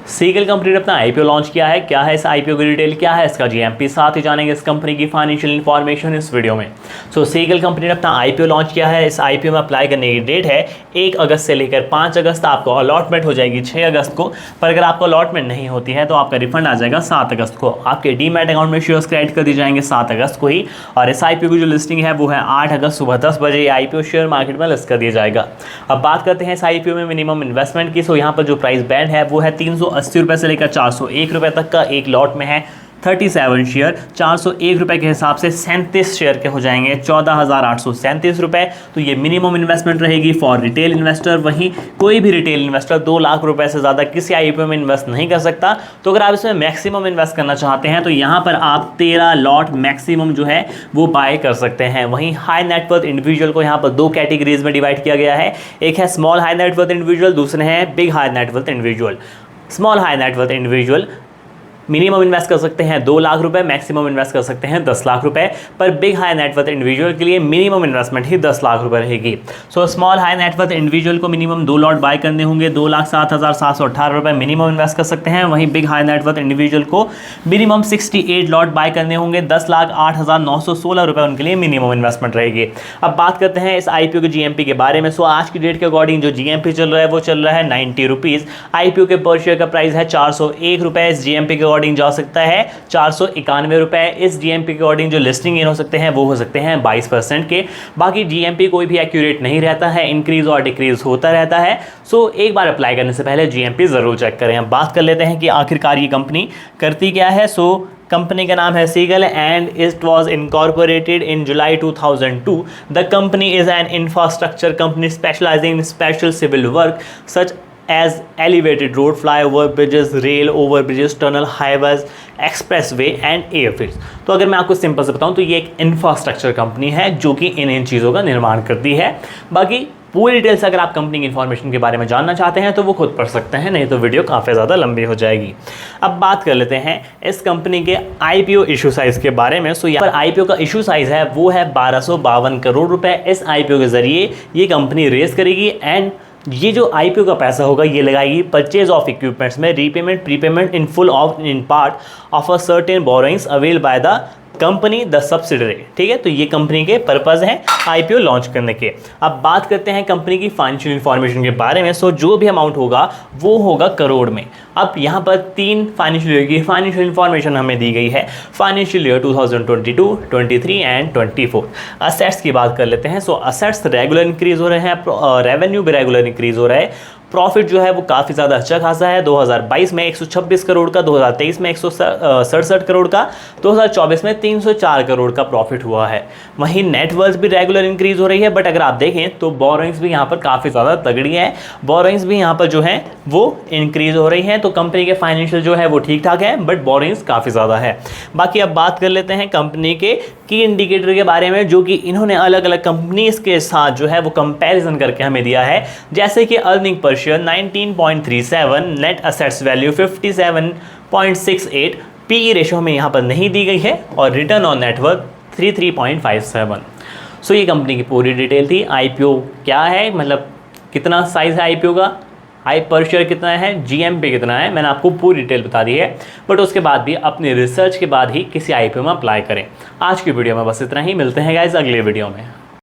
Seagull company ने अपना IPO launch किया है। क्या है इस आईपीओ की डिटेल, क्या है इसका जीएमपी, साथ ही जानेंगे इस कंपनी की फाइनेंशियल इन्फॉर्मेशन इस वीडियो में। सीगल कंपनी ने अपना आईपीओ लॉन्च किया है। इस आईपीओ में अप्लाई करने की डेट है 1 अगस्त से लेकर 5 अगस्त। आपको अलॉटमेंट हो जाएगी 6 अगस्त को, पर अगर आपको अलॉटमेंट नहीं होती है तो आपका रिफंड आ जाएगा 7 अगस्त को। आपके डीमैट अकाउंट में शेयर्स क्रेडिट कर दिए जाएंगे 7 अगस्त को ही। और इस आईपीओ की जो लिस्टिंग है वो है 8 अगस्त सुबह 10 बजे आईपीओ शेयर मार्केट में लिस्ट कर दिया जाएगा। अब बात करते हैं इस आईपीओ में मिनिमम इन्वेस्टमेंट की। यहाँ पर जो प्राइस बैंड है वो है 380 रुपये से लेकर 401 रुपये तक का। एक लॉट में है 37 शेयर, 401 रुपये के हिसाब से 37 शेयर के हो जाएंगे 14,837 रुपये। तो ये मिनिमम इन्वेस्टमेंट रहेगी फॉर रिटेल इन्वेस्टर। वहीं कोई भी रिटेल इन्वेस्टर 2 लाख रुपए से ज़्यादा किसी आईपीओ में इन्वेस्ट नहीं कर सकता। तो अगर आप इसमें मैक्सिमम इन्वेस्ट करना चाहते हैं तो यहाँ पर आप 13 लॉट मैक्सिमम जो है वो बाय कर सकते हैं। वहीं हाई नेटवर्थ इंडिविजुअल को यहाँ पर 2 कैटेगरीज में डिवाइड किया गया है। एक है स्मॉल हाई नेटवर्थ इंडिविजुअल, दूसरे हैं big high net worth individual. Small high net worth individual minimum invest कर सकते हैं 2 लाख रुपए, मैक्सिमम इन्वेस्ट कर सकते हैं 10 लाख रुपए। पर बिग हाई नेटवर्थ इंडिविजुअल के लिए मिनिमम इन्वेस्टमेंट ही 10 लाख रुपए रहेगी। स्मॉल हाई नेटवर्थ इंडिविजुअल को मिनिमम 2 लॉट बाय करने होंगे, 2,07,718 रुपए मिनिमम इन्वेस्ट कर सकते हैं। वहीं बिग हाई नेटवर्थ इंडिविजुअल को मिनिमम 68 लॉट बाय करने होंगे, 10,08,916 रुपए उनके लिए मिनिमम इन्वेस्टमेंट रहेगी। अब बात करते हैं इस आईपीओ के जीएमपी के बारे में। आज की डेट के अकॉर्डिंग जो जीएमपी चल रहा है वो चल रहा है 90 रुपीज़। आईपीओ के पर शेयर का प्राइस है 401 रुपये। इस जीएमपी के अकॉर्डिंग जा सकता है 491 रुपए। इस जीएमपी के अकॉर्डिंग जो लिस्टिंग गेन हो सकते हैं वो हो सकते हैं 22% के। बाकी जीएमपी कोई भी एक्यूरेट नहीं रहता है, इंक्रीज और डिक्रीज होता रहता है। एक बार अप्लाई करने से पहले जीएमपी जरूर चेक करें। अब बात कर लेते हैं कि आखिरकार ये कंपनी करती क्या है। कंपनी का नाम है Seagull and it was incorporated in July 2002। The company is an infrastructure company specialising in special civil work such as elevated road, flyover bridges, rail over bridges, tunnel, highways, expressway and airfields। तो अगर मैं आपको simple से बताऊं तो ये एक infrastructure company है जो कि इन चीज़ों का निर्माण करती है। बाकी पूरी डिटेल्स अगर आप कंपनी की इन्फॉर्मेशन के बारे में जानना चाहते हैं तो वो खुद पढ़ सकते हैं, नहीं तो वीडियो काफ़ी ज़्यादा लंबी हो जाएगी। अब बात कर लेते हैं इस कंपनी के आईपीओ इशू साइज़ के बारे में। यहाँ पर आईपीओ का इशू साइज़ है वो है 1252 करोड़ रुपए। इस आईपीओ के जरिए ये कंपनी रेस करेगी एंड ये जो आईपीओ का पैसा होगा ये लगाएगी परचेज ऑफ इक्विपमेंट्स में, repayment, prepayment in full of in part of a certain borrowings avail by the company the subsidiary. ठीक है, तो ये कंपनी के पर्पज़ हैं आईपीओ लॉन्च करने के। अब बात करते हैं कंपनी की फाइनेंशियल इन्फॉर्मेशन के बारे में। जो भी अमाउंट होगा वो होगा करोड़ में। अब यहाँ पर 3 फाइनेंशियल ईयर की फाइनेंशियल इन्फॉर्मेशन हमें दी गई है, फाइनेंशियल ईयर 2022, 23 एंड 24। असेट्स की बात कर लेते हैं। असेट्स रेगुलर इंक्रीज हो रहे हैं, रेवेन्यू भी रेगुलर इंक्रीज हो रहा है। प्रॉफिट जो है वो काफ़ी ज़्यादा अच्छा खासा है। 2022 में 126 करोड़ का, 2023 में 167 करोड़ का, 2024 में 304 करोड़ का प्रॉफिट हुआ है। वहीं नेटवर्थ भी रेगुलर इंक्रीज हो रही है। बट अगर आप देखें तो बोरोइंग्स भी यहाँ पर काफ़ी ज़्यादा तगड़ी है, बोरोइंग्स भी यहाँ पर जो है वो इंक्रीज हो रही हैं। तो कंपनी के फाइनेंशियल जो है वो ठीक ठाक है, बट बोरोइंग्स काफ़ी ज़्यादा है। बाकी अब बात कर लेते हैं कंपनी के की इंडिकेटर के बारे में, जो कि इन्होंने अलग अलग कंपनीज के साथ जो है वो कंपैरिजन करके हमें दिया है। जैसे कि अर्निंग पर share 19.37, net assets value 57.68, PE ratio हमें यहाँ पर नहीं दी गई है और रिटर्न ऑन नेटवर्थ 33.57। ये कंपनी की पूरी डिटेल थी। आईपीओ क्या है, मतलब कितना साइज है आईपीओ का, आई पर शेयर कितना है, जीएमपी कितना है, मैंने आपको पूरी डिटेल बता दी है। बट उसके बाद भी अपनी रिसर्च के बाद ही किसी आईपीओ में अप्लाई करें। आज की वीडियो में बस इतना ही, मिलते हैं गाइस अगले वीडियो में।